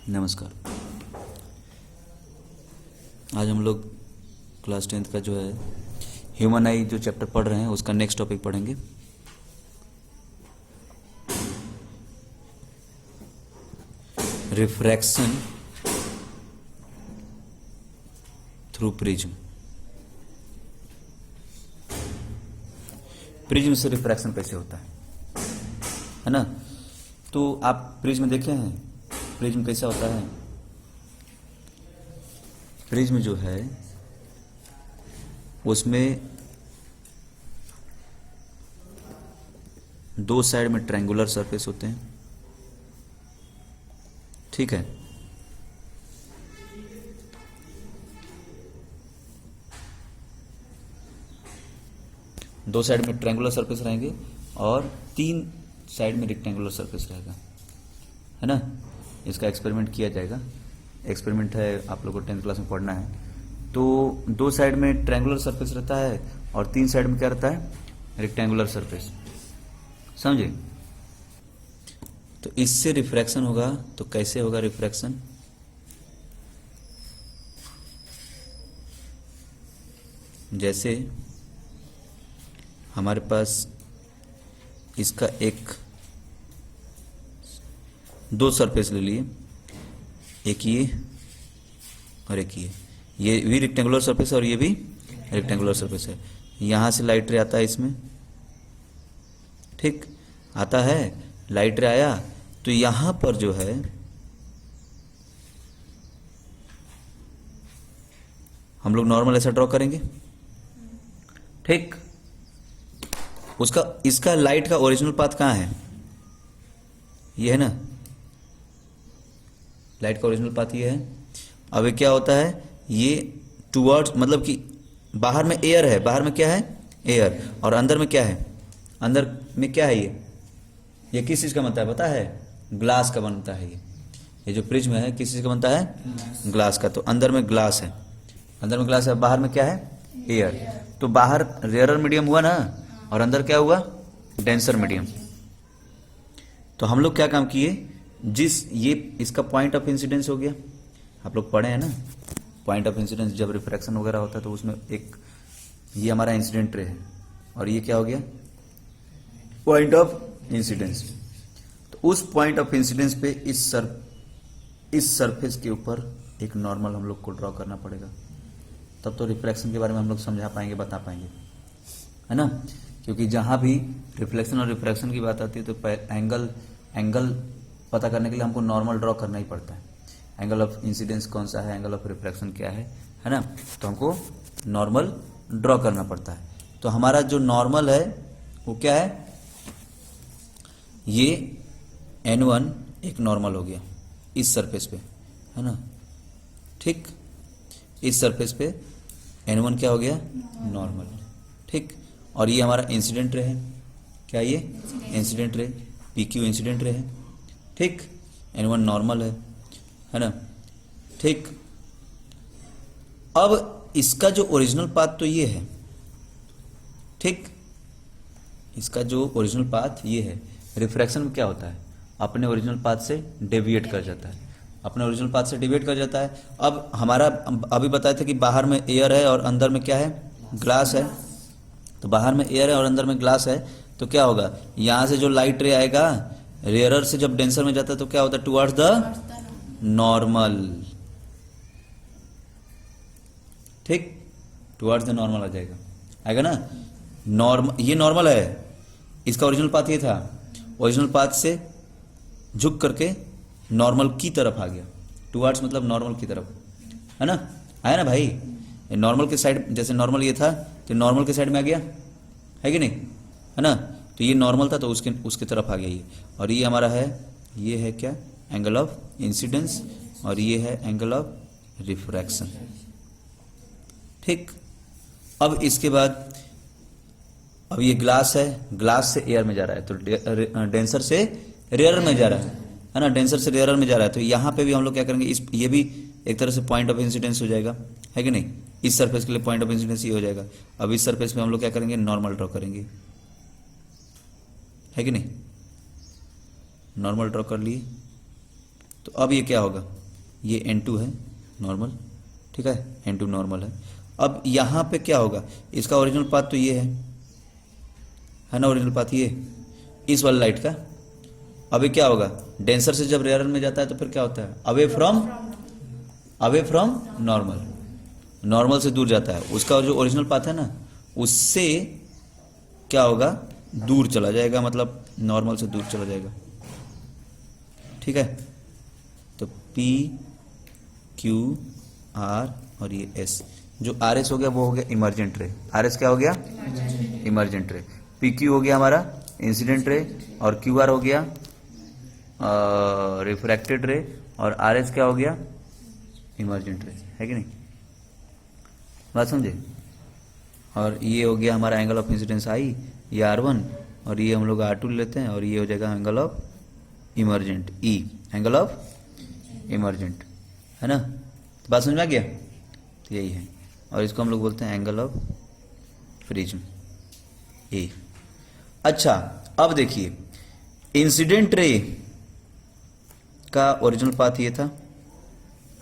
नमस्कार। आज हम लोग क्लास 10th का जो है ह्यूमन आई जो चैप्टर पढ़ रहे हैं उसका नेक्स्ट टॉपिक पढ़ेंगे। Refraction through prism. प्रिज्म से रिफ्रैक्शन कैसे होता है ना? तो आप प्रिज्म देखे हैं? प्रिज्म कैसा होता है? प्रिज्म जो है उसमें दो साइड में ट्रायंगुलर सरफेस होते हैं, ठीक है। दो साइड में ट्रायंगुलर सरफेस रहेंगे और तीन साइड में रेक्टेंगुलर सरफेस रहेगा, है ना। इसका एक्सपेरिमेंट किया जाएगा। एक्सपेरिमेंट है, आप लोगों को 10th क्लास में पढ़ना है। तो दो साइड में ट्रायंगुलर सरफेस रहता है और तीन साइड में क्या रहता है? रेक्टेंगुलर सरफेस, समझे। तो इससे रिफ्रैक्शन होगा। तो कैसे होगा रिफ्रैक्शन? जैसे हमारे पास इसका दो सरफेस ले लिए, एक ये और एक ये भी रेक्टेंगुलर सरफेस और ये भी रेक्टेंगुलर सरफेस है। यहां से लाइट रे आता है इसमें, ठीक आता है। लाइट रे आया तो यहां पर जो है हम लोग नॉर्मल ऐसा ड्रॉ करेंगे, ठीक। इसका लाइट का ओरिजिनल पाथ कहां है? ये है ना, लाइट का ओरिजिनल पाथ ये है। अब ये क्या होता है? ये टुवर्ड्स, मतलब कि बाहर में एयर है, बाहर में क्या है? एयर। और अंदर में क्या है? अंदर में क्या है? ये किस चीज का बनता है पता है? ग्लास का बनता है। ये जो प्रिज्म है किस चीज का बनता है? ग्लास का। तो अंदर में ग्लास है, अंदर में ग्लास है, बाहर में क्या है? एयर। तो बाहर रेयरर मीडियम हुआ ना, और अंदर क्या हुआ? Denser medium. तो हम लोग क्या काम किए? ये इसका पॉइंट ऑफ इंसिडेंस हो गया, आप लोग पढ़े हैं ना। पॉइंट ऑफ इंसिडेंस जब रिफ्रैक्शन वगैरह होता है तो उसमें ये हमारा इंसिडेंट रे है और ये क्या हो गया? Point of incidence. तो उस पॉइंट ऑफ इंसिडेंस पे इस सरफेस के ऊपर एक नॉर्मल हम लोग को ड्रॉ करना पड़ेगा, तब तो रिफ्रैक्शन के बारे में हम लोग समझा पाएंगे, बता पाएंगे, है ना। क्योंकि जहां भी रिफ्लेक्शन और रिफ्रैक्शन की बात आती है तो एंगल पता करने के लिए हमको नॉर्मल ड्रॉ करना ही पड़ता है। एंगल ऑफ इंसिडेंस कौन सा है, एंगल ऑफ रिफ्रैक्शन क्या है ना। तो हमको नॉर्मल ड्रॉ करना पड़ता है। तो हमारा जो नॉर्मल है वो क्या है? ये N1 एक नॉर्मल हो गया इस सरफेस पे, है ना, ठीक। इस सरफेस पे N1 क्या हो गया? नॉर्मल, ठीक। और ये हमारा इंसिडेंट रे है, क्या ये? Incident ray, PQ incident ray है, ठीक। N1 नॉर्मल है ना, ठीक। अब इसका जो ओरिजिनल पाथ तो ये है, ठीक। इसका जो ओरिजिनल पाथ ये है। रिफ्रैक्शन में क्या होता है? अपने ओरिजिनल पाथ से डेविएट कर जाता है, अपने ओरिजिनल पाथ से डेविएट कर जाता है। अब हमारा अभी बताया था कि बाहर में एयर है और अंदर में क्या है? ग्लास है। तो बाहर में एयर है और अंदर में ग्लास है, तो क्या होगा? यहां से जो लाइट रे आएगा रेयरर से जब डेंसर में जाता है तो क्या होता है? टुवर्ड्स द नॉर्मल, ठीक। टुवर्ड्स द नॉर्मल आ जाएगा, आएगा ना। ये नॉर्मल है, इसका ओरिजिनल पाथ ये था। ओरिजिनल पाथ से झुक करके नॉर्मल की तरफ आ गया। टुवर्ड्स मतलब नॉर्मल की तरफ, है ना। आया ना भाई? नॉर्मल के साइड, जैसे नॉर्मल ये था तो नॉर्मल के साइड में आ गया, है कि नहीं, है ना। तो ये नॉर्मल था तो उसके तरफ आ गया ये। और ये हमारा है, ये है क्या? एंगल ऑफ इंसिडेंस, और ये है एंगल ऑफ रिफ्रैक्शन, ठीक। अब इसके बाद अब ये ग्लास है, ग्लास से एयर में जा रहा है तो डेंसर से रेयरर में जा रहा है ना, डेंसर से रेयरर में जा रहा है। तो यहाँ पे भी हम लोग क्या करेंगे? ये भी एक तरह से पॉइंट ऑफ इंसिडेंस हो जाएगा, है कि नहीं। इस सरफेस के लिए पॉइंट ऑफ इंसिडेंस ये हो जाएगा। अब इस सरफेस में हम लोग क्या करेंगे? नॉर्मल ड्रॉ करेंगे, है कि नहीं। नॉर्मल ड्रॉ कर लिए, तो अब ये क्या होगा, ये N2 है नॉर्मल, ठीक है, N2 नॉर्मल है। अब यहाँ पे क्या होगा, इसका ओरिजिनल पाथ तो ये है ना, ओरिजिनल पाथ ये इस वाले लाइट का। अब ये क्या होगा, डेंसर से जब रेयर में जाता है तो फिर क्या होता है, अवे फ्रॉम नॉर्मल, नॉर्मल से दूर जाता है, उसका जो ओरिजिनल पाथ है ना उससे क्या होगा, दूर चला जाएगा, मतलब नॉर्मल से दूर चला जाएगा, ठीक है। तो P Q R और ये S, जो RS हो गया वो हो गया इमर्जेंट रे, RS क्या हो गया, इमर्जेंट रे। PQ हो गया हमारा इंसिडेंट रे, और QR हो गया रिफ्रैक्टेड रे, और RS क्या हो गया, इमर्जेंट रे, है कि नहीं, बात समझे। और ये हो गया हमारा एंगल ऑफ इंसिडेंस I, ये R1, और ये हम लोग R2 लेते हैं, और ये हो जाएगा angle of emergent E, angle of emergent, है ना। तो बात समझ में आ गया, तो यही है, और इसको हम लोग बोलते हैं एंगल ऑफ प्रिज्म A। अच्छा, अब देखिए इंसिडेंट रे का ओरिजिनल पाथ ये था,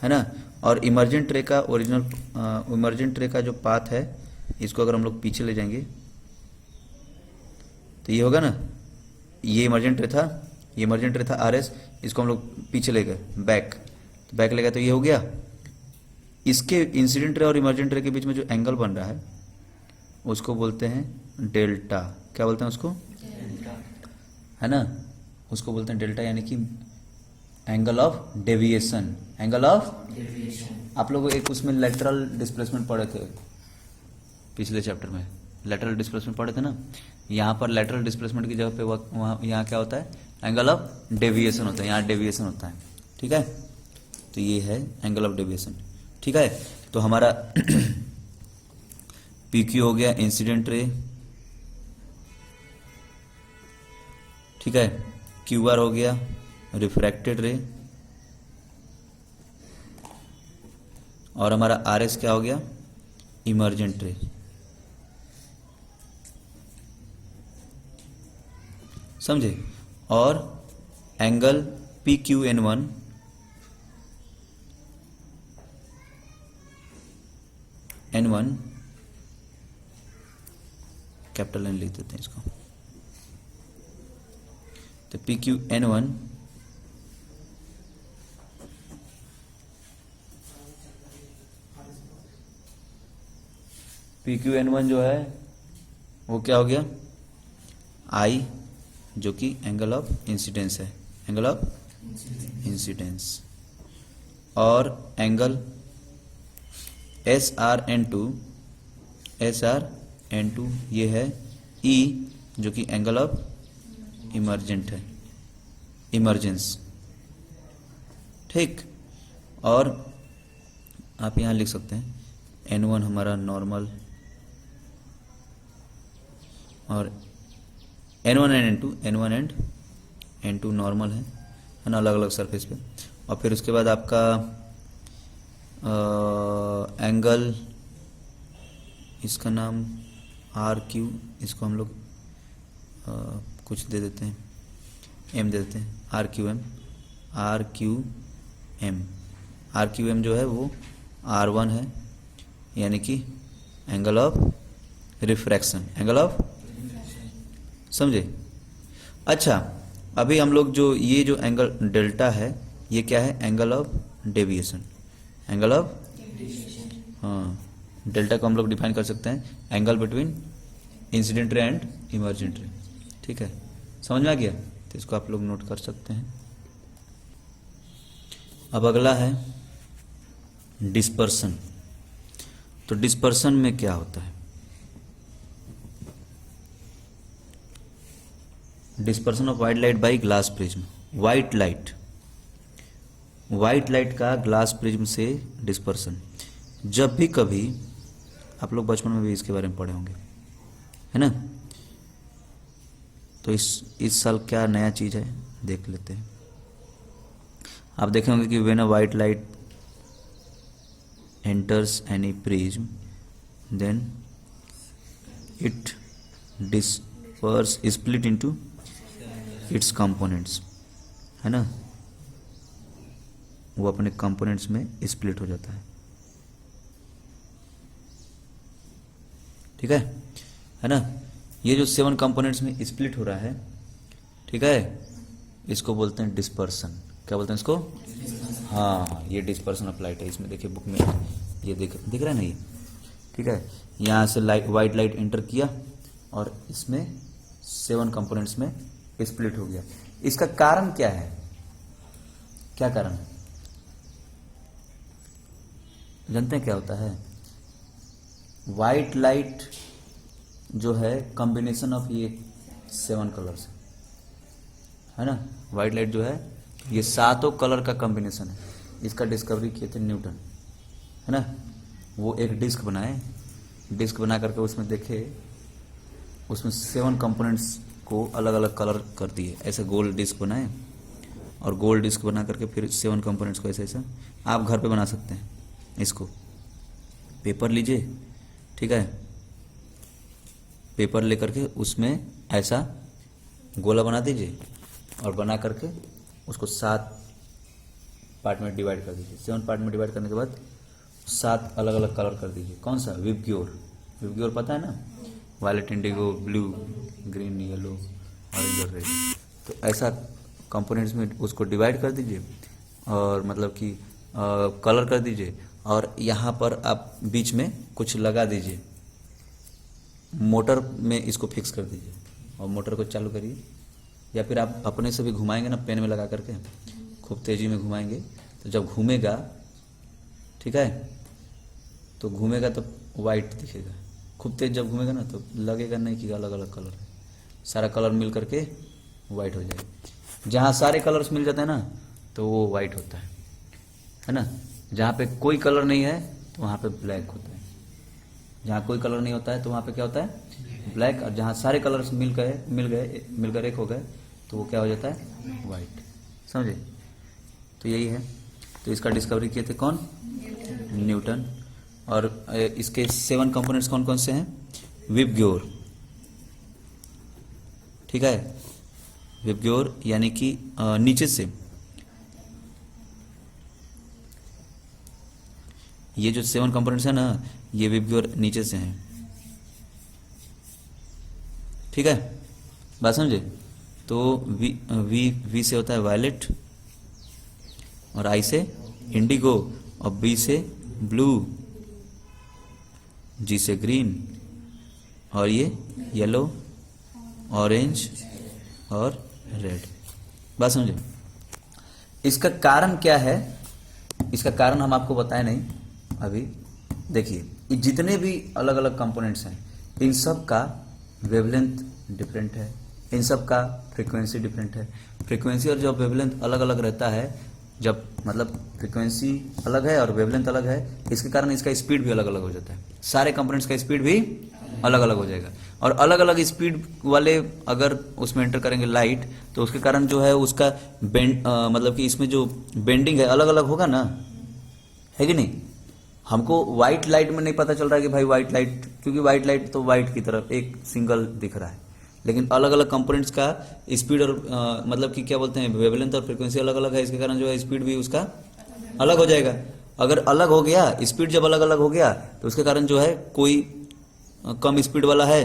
है ना, और इमर्जेंट रे का इमर्जेंट रे का जो पाथ है, इसको अगर हम लोग पीछे ले जाएंगे तो ये होगा ना, ये इमर्जेंट रे था, ये इमर्जेंट रे था RS, इसको हम लोग पीछे ले गए बैक, तो बैक ले गए तो ये हो गया। इसके इंसिडेंट रे और इमर्जेंट रे के बीच में जो एंगल बन रहा है उसको बोलते हैं डेल्टा, क्या बोलते हैं उसको, है ना, उसको बोलते हैं डेल्टा, यानी कि angle of deviation, angle of deviation. आप लोग एक उसमें लेटरल डिस्प्लेसमेंट पढ़े थे पिछले चैप्टर में, लेटरल डिस्प्लेसमेंट पढ़े थे ना, यहाँ पर लेटरल डिस्प्लेसमेंट की जगह पे वहाँ यहाँ क्या होता है, एंगल ऑफ डेविएशन होता है, यहाँ डेविएशन होता है, ठीक है। तो ये है एंगल ऑफ डेविएशन, ठीक है। तो हमारा PQ हो गया इंसिडेंट रे, ठीक है, QR हो गया रिफ्रैक्टेड रे, और हमारा RS क्या हो गया, इमर्जेंट रे, समझे। और angle PQN1 N1, capital N लिख देते हैं इसको, तो PQN1 PQN1 जो है वो क्या हो गया, I, जो कि एंगल ऑफ इंसिडेंस है, एंगल ऑफ इंसिडेंस, और एंगल SRN2 ये है E, जो कि एंगल ऑफ इमर्जेंट है, इमर्जेंस, ठीक। और आप यहाँ लिख सकते हैं N1 हमारा नॉर्मल, और N1 एंड N2 नॉर्मल है ना, अलग अलग सरफेस पे। और फिर उसके बाद आपका एंगल, इसका नाम RQ, इसको हम लोग कुछ दे देते हैं, M दे देते हैं, RQM जो है वो R1 है, यानी कि angle of refraction, angle of, समझे। अच्छा, अभी हम लोग जो ये जो एंगल डेल्टा है ये क्या है, angle of deviation, angle of, हाँ, डेल्टा को हम लोग डिफाइन कर सकते हैं angle between incident ray and emergent रे, ठीक है, समझ में आ गया। तो इसको आप लोग नोट कर सकते हैं। अब अगला है डिस्पर्सन। तो डिस्पर्सन में क्या होता है, dispersion of white light by glass prism, white light का ग्लास प्रिज्म से डिस्पर्सन। जब भी कभी, आप लोग बचपन में भी इसके बारे में पढ़े होंगे, है ना, तो इस साल क्या नया चीज है देख लेते हैं। आप देखे होंगे कि when a white light enters any prism then it disperse split into its components, है ना। वो अपने कंपोनेंट्स में स्प्लिट हो जाता है। ठीक है ना। ये जो 7 कंपोनेंट्स में स्प्लिट हो रहा है, ठीक है, इसको बोलते हैं डिस्पर्सन। क्या बोलते हैं इसको? हाँ, ये डिस्पर्सन ऑफ लाइट है। इसमें देखिए बुक में ये दिख रहा है ना ये, ठीक है। यहाँ से लाइट, वाइट लाइट एंटर किया और इसमें 7 कंपोनेंट्स में स्प्लिट हो गया। इसका कारण क्या है? क्या कारण है जानते हैं क्या होता है? वाइट लाइट जो है कॉम्बिनेशन ऑफ ये 7 कलर्स है ना। वाइट लाइट जो है ये 7 कलर का कॉम्बिनेशन है। इसका डिस्कवरी किए थे न्यूटन, है ना। वो एक डिस्क बनाए, डिस्क बना करके उसमें देखे, उसमें 7 कंपोनेंट्स को अलग अलग कलर कर दिए। ऐसे गोल डिस्क बनाए और गोल डिस्क बना करके फिर 7 कंपोनेंट्स को ऐसे ऐसा आप घर पे बना सकते हैं। इसको पेपर लीजिए, ठीक है, पेपर लेकर के उसमें ऐसा गोला बना दीजिए और बना करके उसको 7 पार्ट में डिवाइड कर दीजिए। 7 पार्ट में डिवाइड करने के बाद 7 अलग अलग कलर कर दीजिए। कौन सा? विबग्योर। विबग्योर पता है ना, violet, indigo, blue, green, yellow, orange और रेड। तो ऐसा कंपोनेंट्स में उसको डिवाइड कर दीजिए और मतलब कि कलर कर दीजिए और यहाँ पर आप बीच में कुछ लगा दीजिए, मोटर में इसको फिक्स कर दीजिए और मोटर को चालू करिए, या फिर आप अपने से भी घुमाएंगे ना, पेन में लगा करके खूब तेजी में घुमाएंगे तो जब घूमेगा, ठीक है, तो घूमेगा तो वाइट दिखेगा। खूब तेज जब घूमेगा ना तो लगेगा नहीं कि अलग अलग कलर है, सारा कलर मिल करके वाइट हो जाएगा। जहाँ सारे कलर्स मिल जाते हैं ना तो वो वाइट होता है ना। जहाँ पे कोई कलर नहीं है तो वहाँ पे ब्लैक होता है। जहाँ कोई कलर नहीं होता है तो वहाँ पे क्या होता है? ब्लैक। और जहाँ सारे कलर्स मिलकर एक हो गए तो वो क्या हो जाता है? वाइट। समझे? तो यही है। तो इसका डिस्कवरी किए थे कौन? न्यूटन। और इसके 7 कंपोनेंट्स कौन कौन से हैं? विबग्योर, ठीक है, विबग्योर यानी कि नीचे से ये जो 7 कंपोनेंट्स है ना, ये विबग्योर नीचे से हैं, ठीक है, बात समझे। तो वी से होता है वायलेट, और आई से इंडिगो, और बी से ब्लू, जी से ग्रीन, और ये येलो, ऑरेंज और रेड। बात समझे। इसका कारण क्या है? इसका कारण हम आपको बताए नहीं अभी। देखिए, ये जितने भी अलग अलग कंपोनेंट्स हैं, इन सब का वेवलेंथ डिफरेंट है, इन सब का फ्रीक्वेंसी डिफरेंट है। फ्रीक्वेंसी और जब वेवलेंथ अलग अलग रहता है, जब मतलब फ्रीक्वेंसी अलग है और वेवलेंथ अलग है, इसके कारण इसका स्पीड भी अलग अलग हो जाता है। सारे कंपोनेंट्स का स्पीड भी अलग अलग हो जाएगा। और अलग अलग स्पीड वाले अगर उसमें एंटर करेंगे लाइट, तो उसके कारण जो है उसका बेंड मतलब कि इसमें जो बेंडिंग है अलग अलग होगा ना, है कि नहीं। हमको व्हाइट लाइट में नहीं पता चल रहा है कि भाई व्हाइट लाइट, क्योंकि व्हाइट लाइट तो व्हाइट की तरफ एक सिंगल दिख रहा है, लेकिन अलग अलग कंपोनेंट्स का स्पीड और मतलब कि क्या बोलते हैं, वेवलेंथ और फ्रीक्वेंसी अलग अलग है। इसके कारण जो है स्पीड भी उसका अलग हो जाएगा। अगर अलग हो गया, स्पीड जब अलग अलग हो गया, तो उसके कारण जो है कोई कम स्पीड वाला है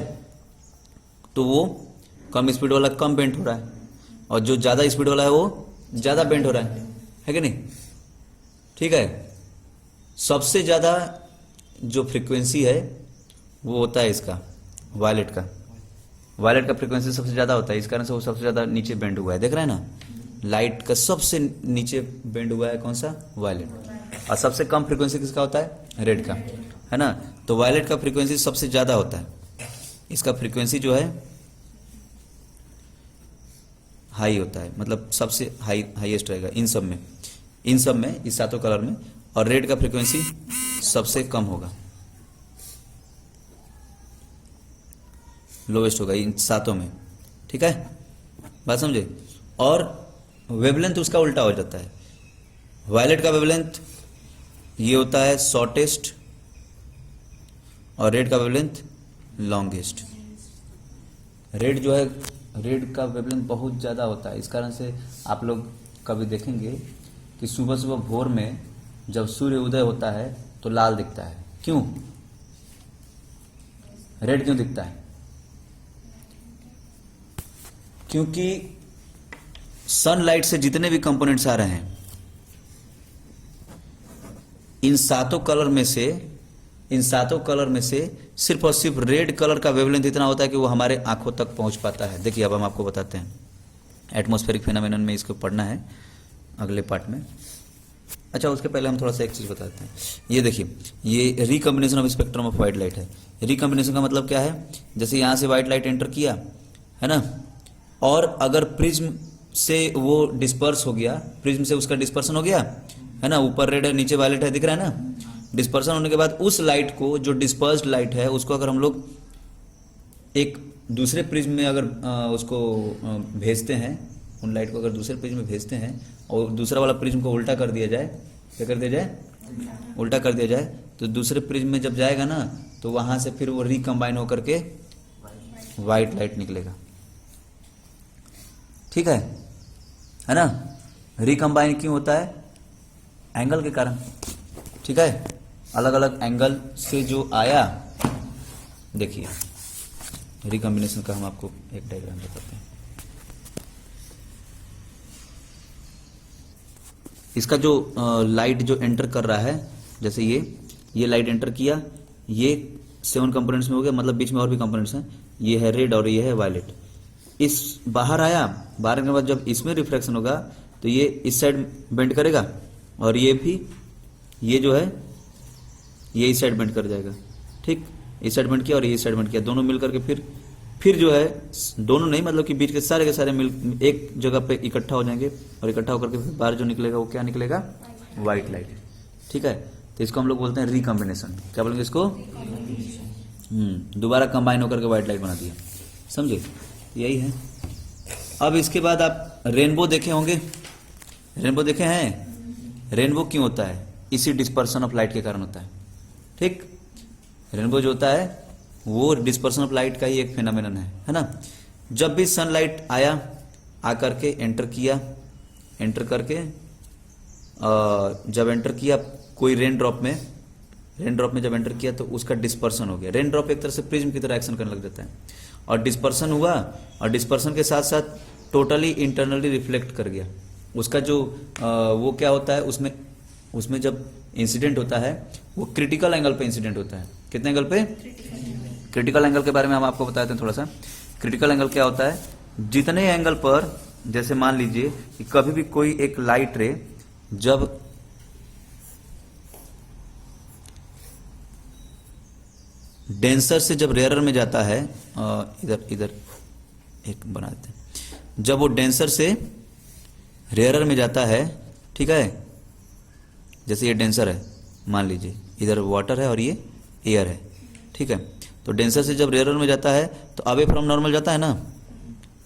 तो वो कम स्पीड वाला कम बेंड हो रहा है, और जो ज़्यादा स्पीड वाला है वो ज़्यादा बेंड हो रहा है कि नहीं। ठीक है। सबसे ज़्यादा जो फ्रीक्वेंसी है वो होता है इसका वायलेट का। वायलेट का फ्रीक्वेंसी सबसे ज़्यादा होता है, इस कारण से वो सबसे ज़्यादा नीचे बेंड हुआ है। देख रहे हैं ना, लाइट का सबसे नीचे बेंड हुआ है कौन सा? वायलेट। और सबसे कम फ्रीक्वेंसी किसका होता है? रेड का, है ना। तो वायलेट का फ्रीक्वेंसी सबसे ज़्यादा होता है, इसका फ्रीक्वेंसी जो है हाई होता है, मतलब सबसे हाईएस्ट रहेगा इन सब में, इस सातों कलर में। और रेड का फ्रीक्वेंसी सबसे कम होगा, लोवेस्ट होगा इन सातों में। ठीक है, बात समझे। और वेवलेंथ उसका उल्टा हो जाता है। वायलेट का वेवलेंथ ये होता है शॉर्टेस्ट, और रेड का वेवलेंथ लॉन्गेस्ट। रेड जो है, रेड का वेवलेंथ बहुत ज़्यादा होता है, इस कारण से आप लोग कभी देखेंगे कि सुबह सुबह भोर में जब सूर्य उदय होता है तो लाल दिखता है। क्यों? रेड क्यों दिखता है? क्योंकि सनलाइट से जितने भी कंपोनेंट्स आ रहे हैं, इन सातों कलर में से सिर्फ और सिर्फ रेड कलर का वेवलेंथ इतना होता है कि वो हमारे आंखों तक पहुंच पाता है। देखिए अब हम आपको बताते हैं, एटमॉस्फेरिक फिनोमेनन में इसको पढ़ना है अगले पार्ट में। अच्छा, उसके पहले हम थोड़ा सा एक चीज बताते हैं। ये देखिए, ये recombination of spectrum of white light है। रिकॉम्बिनेशन का मतलब क्या है? जैसे यहां से व्हाइट लाइट एंटर किया है ना, और अगर प्रिज्म से वो डिस्पर्स हो गया, प्रिज्म से उसका डिस्पर्सन हो गया है ना, ऊपर रेड है नीचे वायलेट है, दिख रहा है ना। डिस्पर्सन होने के बाद उस लाइट को, जो डिस्पर्स्ड लाइट है, उसको अगर हम लोग एक दूसरे प्रिज्म में अगर उसको भेजते हैं, उन लाइट को अगर दूसरे प्रिज्म में भेजते हैं और दूसरा वाला प्रिज्म को उल्टा कर दिया जाए, क्या कर दिया जाए? उल्टा कर दिया जाए, तो दूसरे प्रिज्म में जब जाएगा ना तो वहां से फिर वो रिकम्बाइन होकर के व्हाइट लाइट निकलेगा। ठीक है ना। रिकम्बाइन क्यों होता है? एंगल के कारण। ठीक है, अलग अलग एंगल से जो आया, देखिए रिकॉम्बिनेशन का हम आपको एक डायग्राम बताते हैं। इसका जो लाइट जो एंटर कर रहा है, जैसे ये लाइट एंटर किया, ये 7 कंपोनेंट्स में हो गया, मतलब बीच में और भी कंपोनेंट्स हैं, ये है रेड और ये है वायलेट। इस बाहर आया, बाहर के बाद जब इसमें रिफ्लेक्शन होगा तो ये इस साइड बेंड करेगा और ये भी, ये जो है ये इस साइड बेंड कर जाएगा। ठीक, इस साइड बेंड किया और ये इस साइड बेंड किया, दोनों मिल करके फिर जो है, दोनों नहीं मतलब कि बीच के सारे मिल एक जगह पे इकट्ठा हो जाएंगे और इकट्ठा होकर के फिर बाहर जो निकलेगा वो क्या निकलेगा? White light. ठीक है, तो इसको हम लोग बोलते हैं रिकॉम्बिनेशन। क्या बोलेंगे इसको? दोबारा कंबाइन होकर के व्हाइट लाइट बना दिया। समझे? यही है। अब इसके बाद आप रेनबो देखे होंगे, रेनबो देखे हैं? रेनबो क्यों होता है? इसी डिस्पर्सन ऑफ लाइट के कारण होता है। ठीक, रेनबो जो होता है वो डिस्पर्सन ऑफ लाइट का ही एक फिनोमेनन है ना। जब भी सनलाइट आया, आकर के एंटर किया, एंटर करके जब एंटर किया कोई रेन ड्रॉप में जब एंटर किया तो उसका डिस्पर्सन हो गया। रेन ड्रॉप एक तरह से प्रिज्म की तरह एक्शन करने लग जाता है और डिस्पर्सन हुआ, और डिस्पर्सन के साथ साथ टोटली इंटरनली रिफ्लेक्ट कर गया। उसका जो वो क्या होता है, उसमें जब इंसिडेंट होता है वो क्रिटिकल एंगल पे इंसिडेंट होता है। कितने एंगल पे? क्रिटिकल एंगल के बारे में हम आपको बताते हैं थोड़ा सा। क्रिटिकल एंगल क्या होता है? जितने एंगल पर, जैसे मान लीजिए कि कभी भी कोई एक लाइट रे जब डेंसर से जब रेयरर में जाता है, इधर एक बना देते हैं, जब वो डेंसर से रेयरर में जाता है, ठीक है, जैसे ये डेंसर है, मान लीजिए इधर वाटर है और ये एयर है, ठीक है, तो डेंसर से जब रेयरर में जाता है तो अवे फ्रॉम नॉर्मल जाता है ना।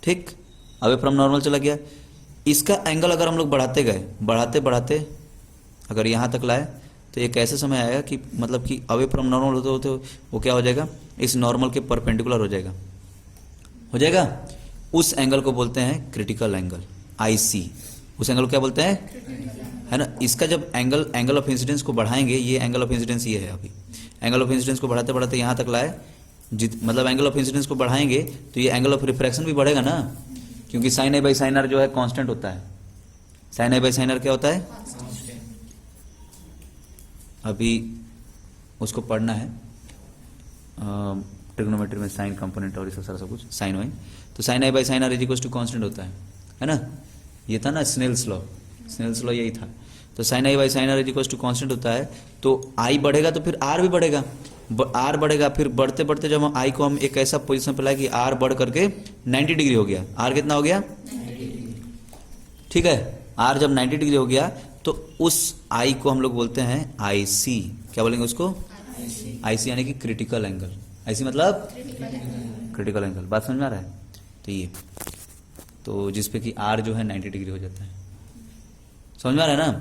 ठीक, अवे फ्रॉम नॉर्मल चला गया। इसका एंगल अगर हम लोग बढ़ाते गए, बढ़ाते बढ़ाते अगर यहाँ तक लाए तो एक ऐसे समय आएगा कि मतलब कि अवे फ्रॉम नॉर्मल होते होते वो क्या हो जाएगा? इस नॉर्मल के परपेंडिकुलर हो जाएगा। उस एंगल को बोलते हैं क्रिटिकल एंगल, IC। उस एंगल को क्या बोलते हैं? है ना। इसका जब एंगल ऑफ इंसिडेंस को बढ़ाएंगे, ये एंगल ऑफ इंसिडेंस ये है, अभी एंगल ऑफ इंसिडेंस को बढ़ाते बढ़ाते यहाँ तक लाए, मतलब एंगल ऑफ इंसिडेंस को बढ़ाएंगे तो ये एंगल ऑफ रिफ्रैक्शन भी बढ़ेगा ना, क्योंकि sine A by sine R जो है कांस्टेंट होता है। Sine A by sine R क्या होता है? अभी उसको पढ़ना है ट्रिग्नोमेट्री में, साइन कंपोनेंट और इसका सारा सब कुछ, साइन वाइन। तो sine A by sine R is equal to constant होता है ना। ये था ना स्नेल्स लॉ यही था। तो sine A by sine R is equal to constant होता है, तो I बढ़ेगा तो फिर R भी बढ़ेगा, R बढ़ेगा, फिर बढ़ते बढ़ते जब हम I को हम एक ऐसा पोजीशन पे लाए कि R बढ़ करके 90 डिग्री हो गया। R कितना हो गया? ठीक है, R जब 90 डिग्री हो गया तो उस I को हम लोग बोलते हैं IC। क्या बोलेंगे उसको? IC यानी कि क्रिटिकल एंगल। IC मतलब क्रिटिकल एंगल। बात समझ में आ रहा है? तो ये तो जिसपे कि R जो है 90 डिग्री हो जाता है। समझ में आ रहा है ना।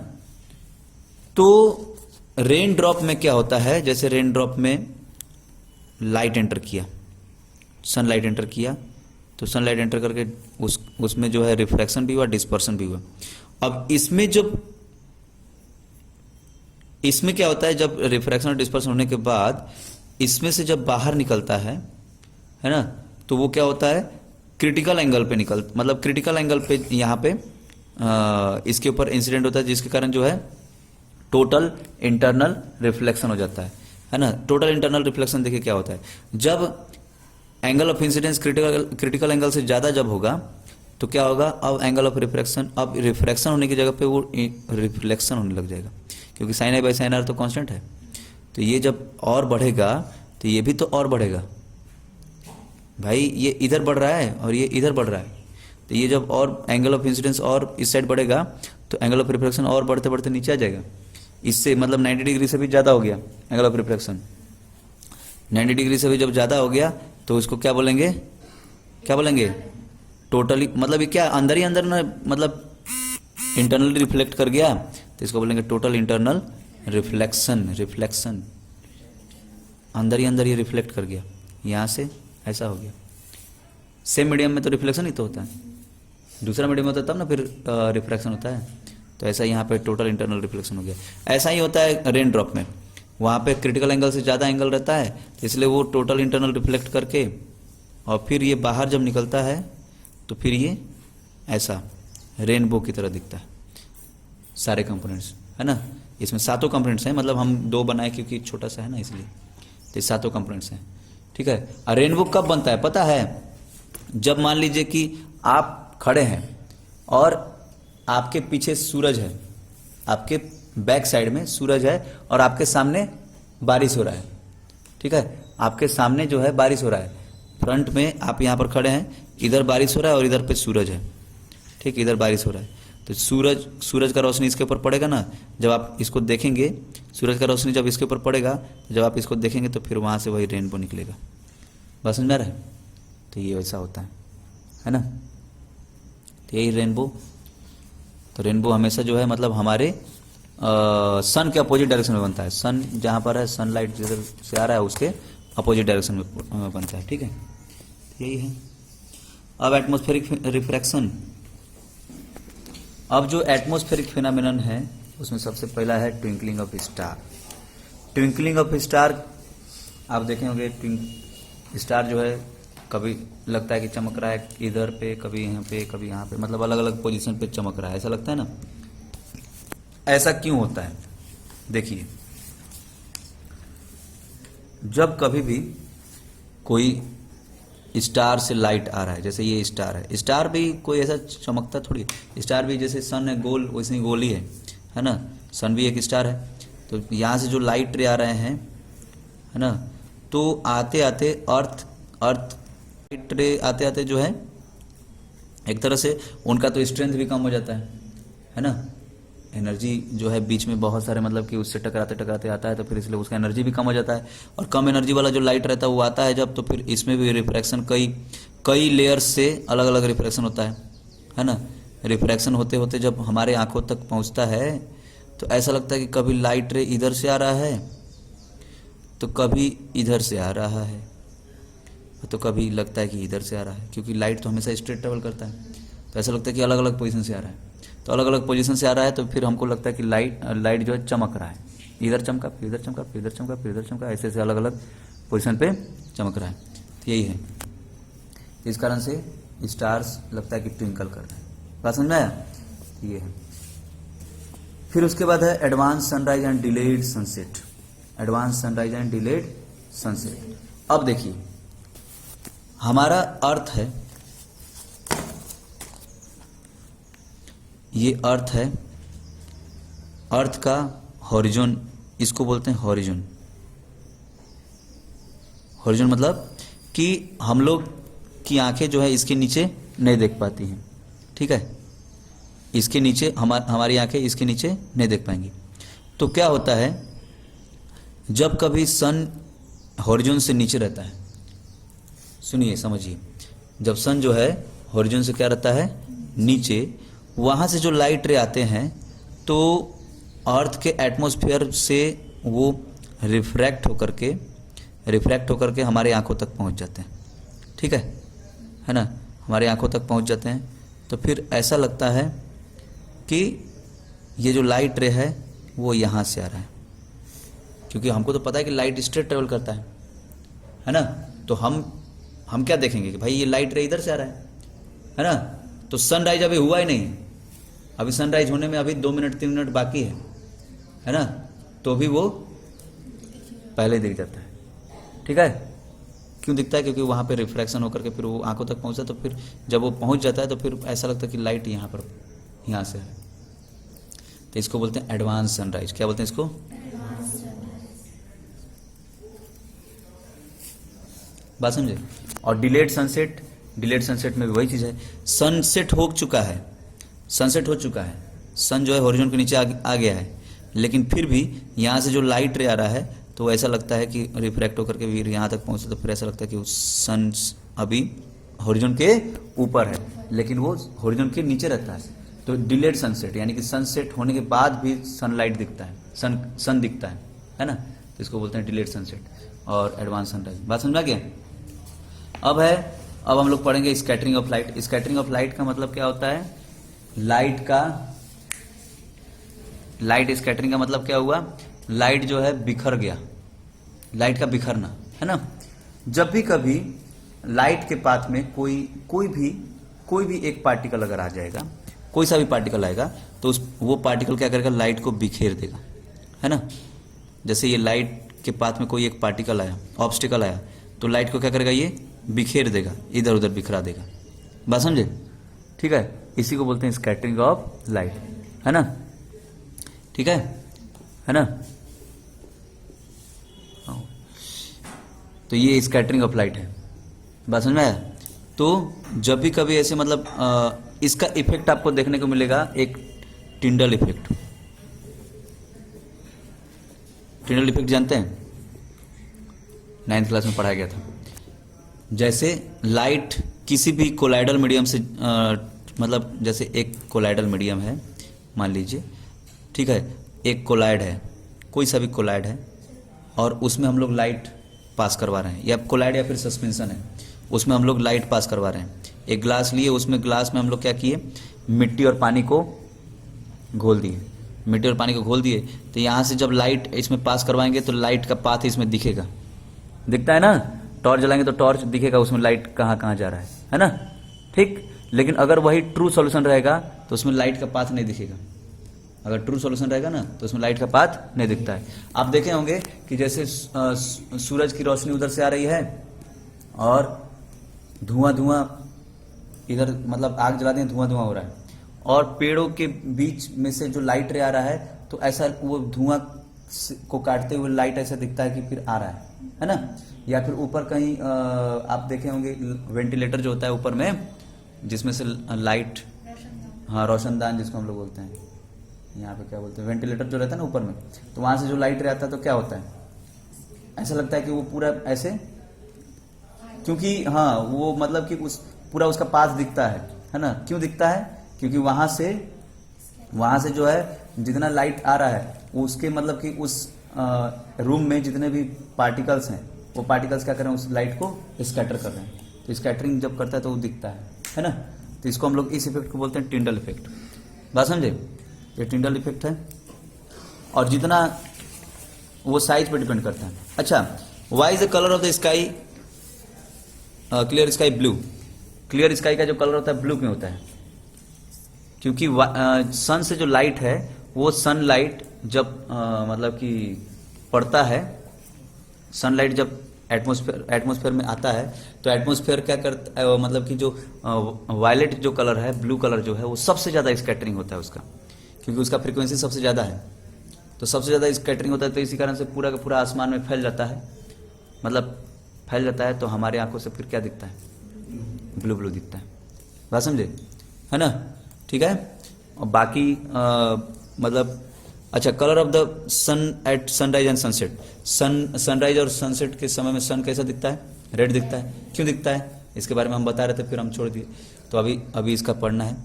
तो रेन ड्रॉप में क्या होता है? जैसे रेन ड्रॉप में लाइट एंटर किया, सनलाइट एंटर किया, तो सनलाइट एंटर करके उसमें जो है रिफ्रैक्शन भी हुआ, डिस्पर्सन भी हुआ। अब इसमें जब इसमें क्या होता है, जब रिफ्रैक्शन और डिस्पर्शन होने के बाद इसमें से जब बाहर निकलता है ना, तो वो क्या होता है, क्रिटिकल एंगल पे मतलब क्रिटिकल एंगल पे यहाँ पे इसके ऊपर इंसिडेंट होता है, जिसके कारण जो है टोटल इंटरनल रिफ्लेक्शन हो जाता है ना। टोटल इंटरनल रिफ्लेक्शन देखिए क्या होता है, जब angle of incidence critical angle से ज़्यादा जब होगा तो क्या होगा, अब एंगल ऑफ रिफ्रैक्शन, अब रिफ्रैक्शन होने की जगह पे वो रिफ्लेक्शन होने लग जाएगा, क्योंकि sine A by sine R तो कांस्टेंट है। तो ये जब और बढ़ेगा तो ये भी तो और बढ़ेगा भाई, ये इधर बढ़ रहा है और ये इधर बढ़ रहा है, तो ये जब और एंगल ऑफ इंसिडेंस और इस साइड बढ़ेगा तो एंगल ऑफ रिफ्रैक्शन और बढ़ते बढ़ते नीचे आ जाएगा। इससे मतलब 90 डिग्री से भी ज़्यादा हो गया एंगल ऑफ रिफ्रैक्शन, 90 डिग्री से भी जब ज़्यादा हो गया तो इसको क्या बोलेंगे, क्या बोलेंगे, टोटली, मतलब ये क्या अंदर ही अंदर ना, मतलब इंटरनली रिफ्लेक्ट कर गया, तो इसको बोलेंगे टोटल इंटरनल रिफ्लेक्शन। रिफ्लेक्शन अंदर ही अंदर ये रिफ्लेक्ट कर गया, यहाँ से ऐसा हो गया। सेम मीडियम में तो रिफ्लेक्शन ही तो होता है, दूसरा मीडियम होता है तब ना फिर रिफ्रैक्शन होता है। तो ऐसा यहाँ पे टोटल इंटरनल रिफ्लेक्शन हो गया। ऐसा ही होता है रेन ड्रॉप में, वहाँ पे क्रिटिकल एंगल से ज़्यादा एंगल रहता है, तो इसलिए वो टोटल इंटरनल रिफ्लेक्ट करके और फिर ये बाहर जब निकलता है तो फिर ये ऐसा रेनबो की तरह दिखता है। सारे कंपोनेंट्स है ना, इसमें सातों कंपोनेंट्स हैं, मतलब हम दो बनाए क्योंकि छोटा सा है ना इसलिए, तो ये सातों कंपोनेंट्स हैं, ठीक है। और रेनबो कब बनता है पता है, जब मान लीजिए कि आप खड़े हैं और आपके पीछे सूरज है, आपके बैक साइड में सूरज है और आपके सामने बारिश हो रहा है, ठीक है, आपके सामने जो है बारिश हो रहा है, फ्रंट में आप यहाँ पर खड़े हैं, इधर बारिश हो रहा है और इधर पे सूरज है, ठीक, इधर बारिश हो रहा है, तो सूरज का रोशनी इसके ऊपर पड़ेगा ना, जब आप इसको देखेंगे, सूरज का रोशनी जब इसके ऊपर पड़ेगा, जब आप इसको देखेंगे तो फिर वहाँ से वही रेनबो निकलेगा। बस समझ में आ रहा है, तो ये वैसा होता है ना, तो यही रेनबो। तो रेनबो हमेशा जो है मतलब हमारे सन के अपोजिट डायरेक्शन में बनता है, सन जहाँ पर है, सनलाइट जिधर से आ रहा है उसके अपोजिट डायरेक्शन में बनता है, ठीक है, यही है। अब एटमॉस्फेरिक रिफ्रैक्शन, अब जो एटमॉस्फेरिक फिनोमेनन है उसमें सबसे पहला है twinkling of star. Twinkling of star आप देखे होंगे, स्टार जो है कभी लगता है कि चमक रहा है इधर पे, कभी यहाँ पे, कभी यहाँ पे, मतलब अलग अलग पोजीशन पे चमक रहा है, ऐसा लगता है ना। ऐसा क्यों होता है, देखिए, जब कभी भी कोई स्टार से लाइट आ रहा है, जैसे ये स्टार है, स्टार भी कोई ऐसा चमकता थोड़ी, स्टार भी जैसे सन है गोल, वैसे ही गोल ही है ना, सन भी एक स्टार है। तो यहाँ से जो लाइट रे आ रहे हैं है ना, तो आते आते अर्थ लाइट रे आते आते जो है एक तरह से उनका तो स्ट्रेंथ भी कम हो जाता है ना, एनर्जी जो है बीच में बहुत सारे मतलब कि उससे टकराते टकराते आता है, तो फिर इसलिए उसका एनर्जी भी कम हो जाता है, और कम एनर्जी वाला जो लाइट रहता है वो आता है जब, तो फिर इसमें भी रिफ्रैक्शन कई लेयर्स से अलग अलग रिफ्रैक्शन होता है ना। रिफ्रैक्शन होते होते जब हमारे आंखों तक पहुंचता है तो ऐसा लगता है कि कभी लाइट रे इधर से आ रहा है तो कभी इधर से आ रहा है, तो कभी लगता है कि इधर से आ रहा है, क्योंकि लाइट तो हमेशा स्ट्रेट ट्रेवल करता है, तो ऐसा लगता है कि अलग अलग पोजीशन से आ रहा है। तो अलग अलग पोजीशन से आ रहा है तो फिर हमको लगता है कि लाइट जो है चमक रहा है, इधर चमका, फिर इधर चमका, फिर इधर चमका, फिर इधर चमका, ऐसे ऐसे अलग अलग पोजीशन पे चमक रहा है। तो यही है, इस कारण से स्टार्स लगता है कि ट्विंकल कर रहे हैं। बात समझ में आया, ये है। फिर उसके बाद है advance sunrise and delayed sunset. Advance sunrise and delayed sunset. अब देखिए, हमारा अर्थ है, ये अर्थ है, अर्थ का हॉरिजॉन, इसको बोलते हैं हॉरिजॉन। हॉरिजॉन मतलब कि हम लोग की आंखें जो है इसके नीचे नहीं देख पाती हैं, ठीक है, इसके नीचे हमारी आंखें इसके नीचे नहीं देख पाएंगी। तो क्या होता है, जब कभी सन हॉरिजॉन से नीचे रहता है, सुनिए समझिए, जब सन जो है हॉरिजॉन से क्या रहता है, नीचे, वहाँ से जो लाइट रे आते हैं तो अर्थ के एटमॉस्फेयर से वो रिफ्रैक्ट होकर के हमारे आंखों तक पहुँच जाते हैं, ठीक है ना, हमारे आंखों तक पहुँच जाते हैं। तो फिर ऐसा लगता है कि ये जो लाइट रे है वो यहाँ से आ रहा है, क्योंकि हमको तो पता है कि लाइट स्ट्रेट ट्रेवल करता है ना। तो हम क्या देखेंगे कि भाई ये लाइट रे इधर से आ रहा है ना। तो सनराइज अभी हुआ ही नहीं, अभी सनराइज होने में अभी 2 मिनट 3 मिनट बाकी है ना, तो भी वो पहले दिख जाता है। ठीक है, क्यों दिखता है? क्योंकि वहाँ पे रिफ्रैक्शन होकर के फिर वो आंखों तक पहुँचता है, तो फिर जब वो पहुँच जाता है तो फिर ऐसा लगता है कि लाइट यहाँ से है। तो इसको बोलते हैं एडवांस सनराइज। क्या बोलते हैं इसको? बात समझे? और डिलेड सनसेट, डिलेड सनसेट में भी वही चीज़ है। सनसेट हो चुका है, सनसेट हो चुका है, सन जो है हॉरिजॉन के नीचे आ गया है, लेकिन फिर भी यहाँ से जो लाइट रे आ रहा है तो ऐसा लगता है कि रिफ्रैक्ट होकर के भी यहाँ तक पहुँचे, तो फिर ऐसा लगता है कि वो सन अभी हॉरिजॉन के ऊपर है लेकिन वो हॉरिजॉन के नीचे रहता है। तो डिलेड सनसेट यानी कि सनसेट होने के बाद भी सनलाइट दिखता है, सन दिखता है ना। तो इसको बोलते हैं डिलेड सनसेट और एडवांस सनराइज। बात समझा गया? अब हम लोग पढ़ेंगे scattering of light. Scattering of light का मतलब क्या होता है? लाइट स्कैटरिंग का मतलब क्या हुआ? लाइट जो है बिखर गया, लाइट का बिखरना, है ना। जब भी कभी लाइट के पाथ में कोई भी एक पार्टिकल अगर आ जाएगा, कोई सा भी पार्टिकल आएगा, तो वो पार्टिकल क्या करेगा? लाइट को बिखेर देगा, है ना। जैसे ये लाइट के पाथ में कोई एक पार्टिकल आया, ऑब्स्टिकल आया, तो लाइट को क्या करेगा? ये बिखेर देगा, इधर उधर बिखरा देगा। बात समझे? ठीक है, इसी को बोलते हैं स्कैटरिंग ऑफ लाइट, है ना। ठीक है ना। तो ये स्कैटरिंग ऑफ लाइट है। बात समझ में आया? तो जब भी कभी ऐसे मतलब इसका इफेक्ट आपको देखने को मिलेगा, एक टिंडल इफेक्ट। टिंडल इफेक्ट जानते हैं? 9th क्लास में पढ़ाया गया था। जैसे लाइट किसी भी कोलाइडल मीडियम से मतलब जैसे एक कोलाइडल मीडियम है, मान लीजिए, ठीक है, एक कोलाइड है, कोई सा भी कोलाइड है, और उसमें हम लोग लाइट पास करवा रहे हैं, या कोलाइड या फिर सस्पेंशन है, उसमें हम लोग लाइट पास करवा रहे हैं। एक ग्लास लिए, उसमें ग्लास में हम लोग क्या किए? मिट्टी और पानी को घोल दिए, मिट्टी और पानी को घोल दिए। तो यहाँ से जब लाइट इसमें पास करवाएंगे तो लाइट का पाथ इसमें दिखेगा, दिखता है ना। टॉर्च जलाएंगे तो टॉर्च दिखेगा, उसमें लाइट कहाँ कहाँ जा रहा है ना। ठीक, लेकिन अगर वही ट्रू सॉल्यूशन रहेगा तो उसमें लाइट का पाथ नहीं दिखेगा। अगर ट्रू सॉल्यूशन रहेगा ना तो उसमें लाइट का पाथ नहीं दिखता है। आप देखे होंगे कि जैसे सूरज की रोशनी उधर से आ रही है और धुआं इधर, मतलब आग जला दें, धुआं हो रहा है, और पेड़ों के बीच में से जो लाइट रे आ रहा है, तो ऐसा वो धुआं को काटते हुए लाइट ऐसा दिखता है कि फिर आ रहा है ना। या फिर ऊपर कहीं आप देखे होंगे वेंटिलेटर जो होता है ऊपर में, जिसमें से लाइट, हाँ, रोशनदान जिसको हम लोग बोलते हैं, यहाँ पे क्या बोलते हैं, वेंटिलेटर जो रहता है ना ऊपर में, तो वहां से जो लाइट रहता है तो क्या होता है? ऐसा लगता है कि वो पूरा ऐसे, क्योंकि हाँ वो मतलब कि पूरा उसका पाथ दिखता है ना। क्यों दिखता है? क्योंकि वहां से जो है जितना लाइट आ रहा है, उसके मतलब कि उस रूम में जितने भी पार्टिकल्स हैं, वो पार्टिकल्स क्या कर रहे हैं? उस लाइट को स्कैटर कर रहे हैं। तो स्कैटरिंग जब करता है तो वो दिखता है ना। तो इसको हम लोग, इस इफेक्ट को बोलते हैं टिंडल इफेक्ट। बात समझे? ये टिंडल इफेक्ट है, और जितना वो साइज पे डिपेंड करता है। अच्छा, why is the colour of the sky clear sky blue? Clear sky का जो कलर होता है ब्लू क्यों होता है? क्योंकि सन से जो लाइट है, वो सनलाइट जब मतलब कि पड़ता है, सनलाइट जब एटमॉस्फेयर में आता है, तो एटमॉस्फेयर क्या करता है, मतलब कि जो वायलेट जो कलर है, ब्लू कलर जो है, वो सबसे ज़्यादा स्कैटरिंग होता है उसका, क्योंकि उसका फ्रीक्वेंसी सबसे ज़्यादा है। तो सबसे ज़्यादा स्कैटरिंग होता है, तो इसी कारण से पूरा का पूरा आसमान में फैल जाता है, मतलब फैल जाता है। तो हमारे आंखों से फिर क्या दिखता है? ब्लू ब्लू दिखता है। बात समझे? है ना। ठीक है। और बाकी मतलब अच्छा, colour of the sun at sunrise and sunset. Sunrise और सनसेट के समय में सन कैसा दिखता है? रेड दिखता है। क्यों दिखता है? इसके बारे में हम बता रहे थे, फिर हम छोड़ दिए। तो अभी इसका पढ़ना है।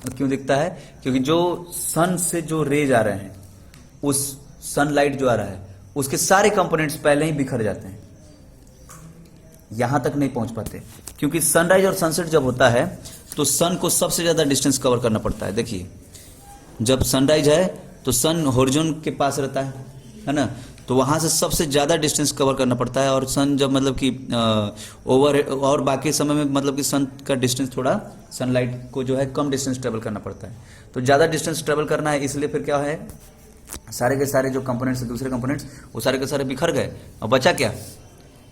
क्यों दिखता है? क्योंकि जो सन से जो रेज आ रहे हैं, उस सनलाइट जो आ रहा है, उसके सारे कंपोनेंट्स पहले ही बिखर जाते हैं, यहां तक नहीं पहुंच पाते। क्योंकि सनराइज और सनसेट जब होता है तो सन को सबसे ज्यादा डिस्टेंस कवर करना पड़ता है। देखिए, जब सनराइज है तो सन हॉरिजॉन के पास रहता है ना, तो वहाँ से सबसे ज़्यादा डिस्टेंस कवर करना पड़ता है। और सन जब मतलब कि ओवर और बाकी समय में मतलब कि सन का डिस्टेंस थोड़ा सनलाइट को जो है कम डिस्टेंस ट्रेवल करना पड़ता है। तो ज़्यादा डिस्टेंस ट्रेवल करना है, इसलिए फिर क्या है, सारे के सारे जो कंपोनेंट्स है दूसरे कंपोनेंट्स वो सारे के सारे बिखर गए और बचा क्या,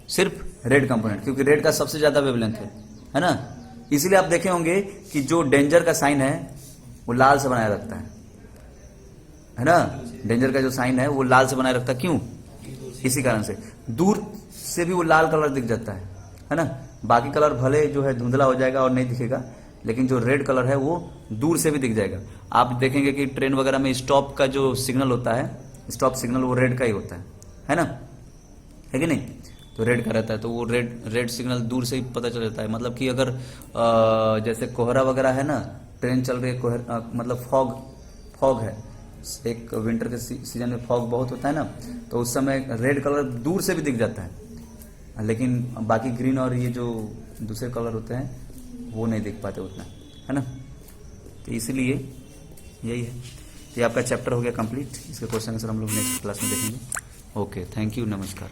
सिर्फ रेड कंपोनेंट, क्योंकि रेड का सबसे ज़्यादा वेवलेंथ है ना। इसीलिए आप देखे होंगे कि जो डेंजर का साइन है वो लाल से बनाया रखता है ना। डेंजर का जो साइन है वो लाल से बनाए रखता है, क्यों, इसी कारण से। दूर से भी वो लाल कलर दिख जाता है ना। बाकी कलर भले जो है धुंधला हो जाएगा और नहीं दिखेगा, लेकिन जो रेड कलर है वो दूर से भी दिख जाएगा। आप देखेंगे कि ट्रेन वगैरह में स्टॉप का जो सिग्नल होता है, स्टॉप सिग्नल वो रेड का ही होता है ना, है कि नहीं। तो रेड का रहता है, तो वो रेड सिग्नल दूर से ही पता चल जाता है। मतलब कि अगर जैसे कोहरा वगैरह है ना, ट्रेन चल रही है, मतलब फॉग है, एक विंटर के सीजन में फॉग बहुत होता है ना, तो उस समय रेड कलर दूर से भी दिख जाता है, लेकिन बाकी ग्रीन और ये जो दूसरे कलर होते हैं वो नहीं दिख पाते उतना, है ना। तो इसीलिए यही है। ये आपका चैप्टर हो गया कंप्लीट। इसके क्वेश्चन आंसर हम लोग नेक्स्ट क्लास में देखेंगे। ओके, थैंक यू, नमस्कार।